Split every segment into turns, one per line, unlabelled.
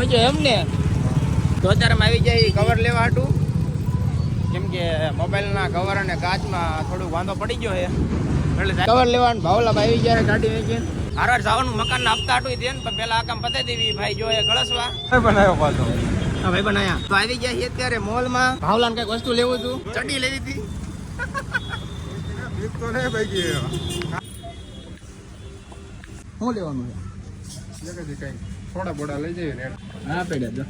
આવી જાય એમ ને. તો અત્યારે આવી જાય કવર લેવા હાટું, કેમ કે મોબાઈલના કવર અને કાચમાં થોડુંક વાંધો પડી ગયો છે એટલે કવર લેવાનું ભાવલા આવી જાય ગાડી વેચીને હારવાર જવાનું મકાનના હપ્તા હાટું દે ને પેલા આ કામ પતાવી દેવી ભાઈ જો એ ગળસવા
બનાવ્યો પાછો.
હા ભાઈ બનાયા તો આવી ગયા છે અત્યારે મોલમાં. ભાવલાને કઈક વસ્તુ લેવું હતું, ચડી લેવી હતી.
તો નહીં ભાઈ
શું લેવાનું
છે કઈ થોડા બોડા લઈ જઈએ રેડ.
હા પડ્યા તો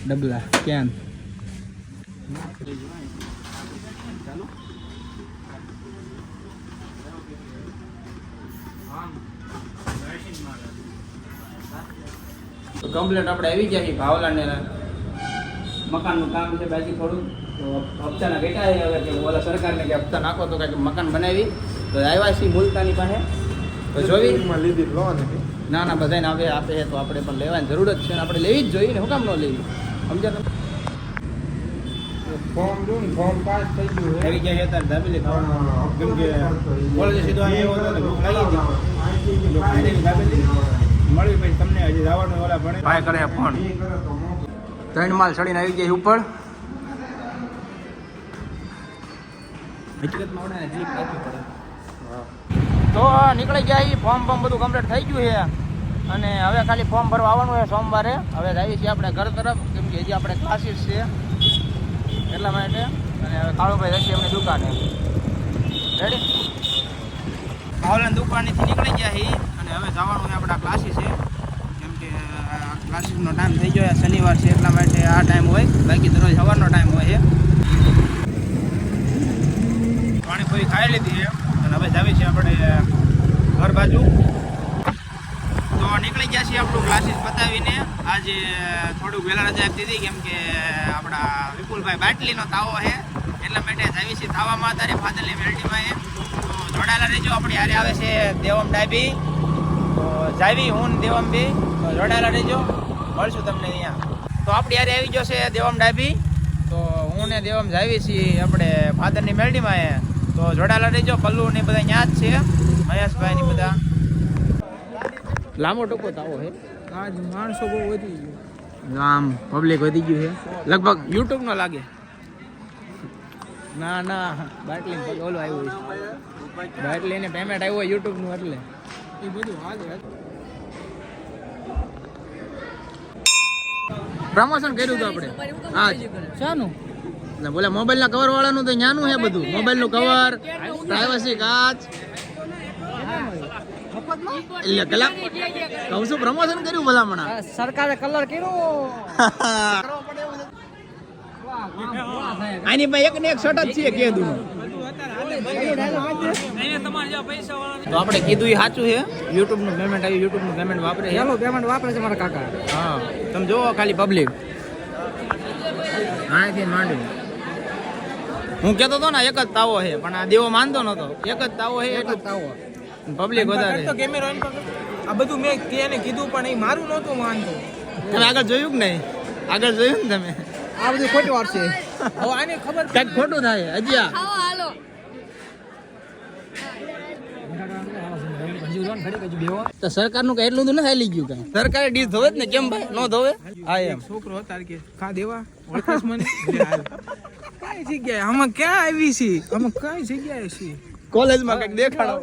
ડબલા કેન ચાલો તો કમ્પ્લેટ આપણે આવી ગયા છીએ ભાવલાને મકાનનું કામ છે બાકી થોડું તો હપ્તાના બેટા હવે કે ઓલા સરકારને કે હપ્તા નાખો તો કંઈક મકાન બનાવી તો આવ્યા છીએ મુલતાની પાસે તો જોઈ
લીધી લો ને
ના ના બધાને આવે આપે તો આપણે પણ લેવાની જરૂર જ છે ને આપણે લેવી જ જોઈએ ને. શું કામ ન લેવી સમજ્યા તમે?
ફોર્મ જો ને ફોર્મ પાસ થઈ ગયું છે.
આવી ગયા છે અત્યારે દાબેલી ખાવા, કેમ કે કોલેજ સીધો અહીંયા આવ્યો હતો તો ભૂખ લાગી હતી દાબેલી મળી પછી તમને હજી જવાનું ઓલા ભણે ભાઈ કરે ફોન 3 માલ ચડીને આવી ગયા ઉપર. હકીકતમાં ઓડા જીપ રાખવી પડે. તો નીકળી ગયા ફોર્મ બધું કમ્પ્લીટ થઈ ગયું છે અને હવે ખાલી ફોર્મ ભરવા આવવાનું છે સોમવારે. હવે જઈએ છીએ આપણે ઘર તરફ, કેમ કે હજી આપણે ક્લાસીસ છે એટલા માટે. અને હવે કાળુભાઈ જશે એમની દુકાને. રેડી ભાવલાની દુકાનેથી નીકળી ગયા છીએ અને હવે જવાનું છે આપણા ક્લાસીસ છે, કેમ કે ક્લાસીસનો ટાઈમ થઈ ગયો શનિવાર છે એટલા માટે આ ટાઈમ હોય, બાકી દરરોજ સવારનો ટાઈમ હોય છે. પાણીપુરી ખાઈ લીધી છે અને હવે જાવી છે આપણે ઘર બાજુ. તો નીકળી ગયા છીએ આપણું ક્લાસીસ પતાવીને. આજે થોડુંક વહેલા રજા આપી દીધી કેમ કે આપણા વિપુલભાઈ બાટલીનો તાવો છે એટલા માટે જાવી છીએ તાવામાં અત્યારે ફાદરલી વેલ્ટીમાં એ. તો જોડાયેલા રહેજો. આપણી હારે આવે છે દેવમ ડાબી, તો જાવી હું દેવમ બી, તો જોડાયેલા રહેજો, મળશું તમને અહીંયા. તો આપણી હારે આવી ગયો છે દેવમ ડાબી, તો હું ને દેવમ જાવી છીએ આપણે ફાદરની મેલડીમાં એ. તો જોડાયેલા રહેજો. પલ્લુ ને બધા ત્યાં જ છે, મહેશભાઈ ની બધા. લાંબો ટૂંકો તાવો છે
આજ માણસો બહુ વધી ગયું,
આમ પબ્લિક વધી ગયું છે લગભગ યુટ્યુબ નો લાગે. ના ના બાટલી ઓલું આવ્યું છે, બાટલી ને પેમેન્ટ આવ્યું હોય યુટ્યુબ નું એટલે
એ બધું હાલે.
પ્રમોશન કર્યું હતું આપણે. હા શાનું બોલે મોબાઈલ ના કવર વાળાનું તો ન્યાનું છે બધું. મોબાઈલ નું કવર, પ્રાઇવસી કાચ એટલે કલાક કહું છું પ્રમોશન કર્યું ભલામણા
સરકારે કલર કર્યો.
આની પાસે એક ને એક શર્ટ જ છે કીધું. તો આપણે કીધું એ સાચું છે. યુટ્યુબ નું પેમેન્ટ આવ્યું, યુટ્યુબ નું પેમેન્ટ વાપરે છે.
પેલો પેમેન્ટ વાપરે છે મારા કાકા.
હા તમે જોવો ખાલી પબ્લિક અહીંથી માંડ્યું. હું કહેતો હતો ને એક જ તાવો છે, પણ આ દેવો માનતો નતો. એક જ તાવો છે, એક જ તાવો, પબ્લિક વધારે.
કેમેરો આ બધું મેં તેને કીધું પણ એ મારું નહોતું માનતું.
તમે આગળ જોયું કે નહીં? આગળ જોયું ને તમે?
આ બધું ખોટી વાત છે. હવે આને ખબર
કઈક ખોટું થાય હજી. તો સરકારનું કઈ એટલું નથી હાલી ગયું કઈ. સરકારે ડીશ ધોવે જ ને, કેમ ભાઈ ન ધોવે? હા એમ
છોકરો હતા કે ખા દેવા ઓળખાશ મને કઈ જગ્યાએ આમાં ક્યાં આવી છે, આમાં કઈ જગ્યાએ છે
કોલેજમાં કઈક દેખાડો.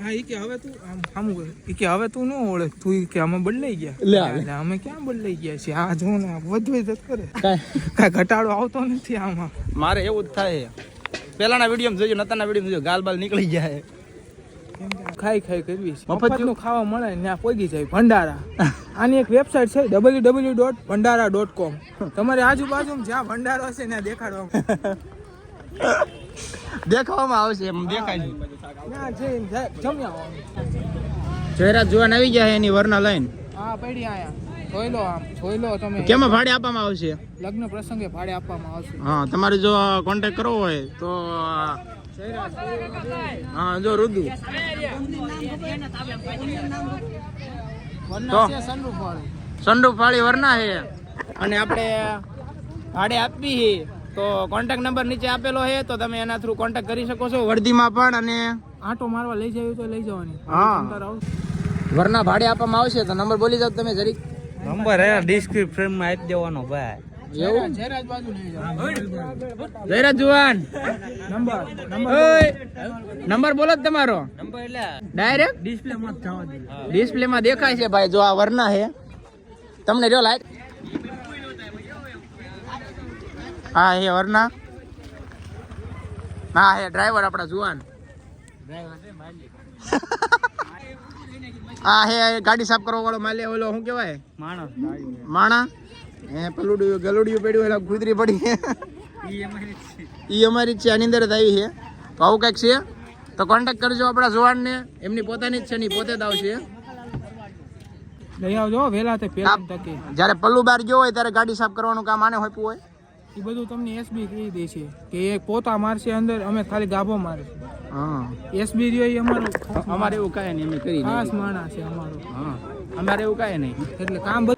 હા ઈ કે હવે તું આમ સામું ઈ કે હવે તું ન ઓળખ, તું ઈ કે આમાં બદલાઈ ગયા. એટલે અમે ક્યાં બદલાઈ ગયા છે? આ જો ને વધુ જ કરે, કઈ ઘટાડો આવતો નથી આમાં.
મારે એવું જ થાય. પેલાના વિડીયો જોયું, નતાના વિડીયો જોયું, ગાલ બાલ નીકળી જાય.
ખાઈ ખાઈ કરવી છે,
મફત
મફતનું ખાવા મળે ને ત્યાં પોગી જાય. ભંડારા આની એક વેબસાઇટ છે www.bhandara.com. તમારી આજુબાજુ જ્યાં ભંડારો હશે ત્યાં દેખાડો.
દેખાવામાં આવશે એમ દેખાય છે.
ત્યાં જઈને જમ્યા
જયરાજ જોવાન આવી ગયા એની વરના લઈને.
હા પડી આયા જોઈ લો, આમ જોઈ લો તમે.
કેમાં ભાડે આપવામાં આવશે?
લગ્ન પ્રસંગે ભાડે આપવામાં આવશે.
હા તમારે જો કોન્ટેક્ટ કરવો હોય તો હા જો રુદુ તો સનરૂફ વાળી વરના છે અને આપણે ભાડે આપવી તો કોન્ટેક્ટ નંબર નીચે આપેલો છે, તો તમે એના થ્રુ કોન્ટેક્ટ કરી શકો છો. વર્ધીમાં પણ અને
આટો મારવા લઈ જાય તો લઈ જવાની.
હા વરના ભાડે આપવામાં આવશે તો નંબર બોલી જાવ તમે જરીક.
નંબર હે ડિસ્ક્રિપ્શન માં આપી દેવાનો ભાઈ.
એવું
જયરાજ બાજુ લઈ જાઓ
જયરાજ જુવાન
નંબર
ઓય નંબર બોલો જ તમારો
નંબર એટલે
ડાયરેક્ટ
ડિસ્પ્લે માં જવા દે.
ડિસ્પ્લે માં દેખાય છે ભાઈ. જો આ વરના છે તમને જો લાઈટ. હા હે વરના. હા હે ડ્રાઈવર આપણા જુવાન. હા હે ગાડી સાફ કરવા વાળો માલે ઓલો શું કહેવાય
માણસ
માણા હે પલુડિયું ગલુડિયું પડ્યું એટલે કુતરી પડી ઈ અમારી જ છે. આની અંદર જ આવી છે. તો આવું કંઈક છે તો કોન્ટેક્ટ કરજો આપણા જુવાનને. એમની પોતાની જ છે ને પોતે જ આવશે.
લઈ આવજો વહેલા તે પેલા તકે
જ્યારે પલ્લુ બાર ગયો હોય ત્યારે ગાડી સાફ કરવાનું કામ આને હોપ્યું હોય.
એ બધું તમને એસબી કહી દે છે કે એક પોતા મારશે અંદર, અમે ખાલી ગાભો મારશું.
હા
એસબી રહ્યો એ અમારો
અમારે એવું કાંઈ નહીં, અમે કરી
ખાસ માણસ છે અમારો.
હા અમારે એવું કાંઈ નહીં.
એટલે કામ બધું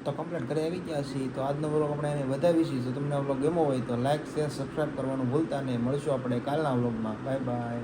તો કમ્પ્લીટ ઘરે આવી ગયા છીએ. તો આજનો વ્લોગ આપણે એને વધાવીશું. જો તમને આ વ્લોગ ગમ્યો હોય તો લાઈક શેર સબસ્ક્રાઈબ કરવાનું ભૂલતા નહીં. મળશું આપણે કાલના વ્લોગમાં. Bye bye.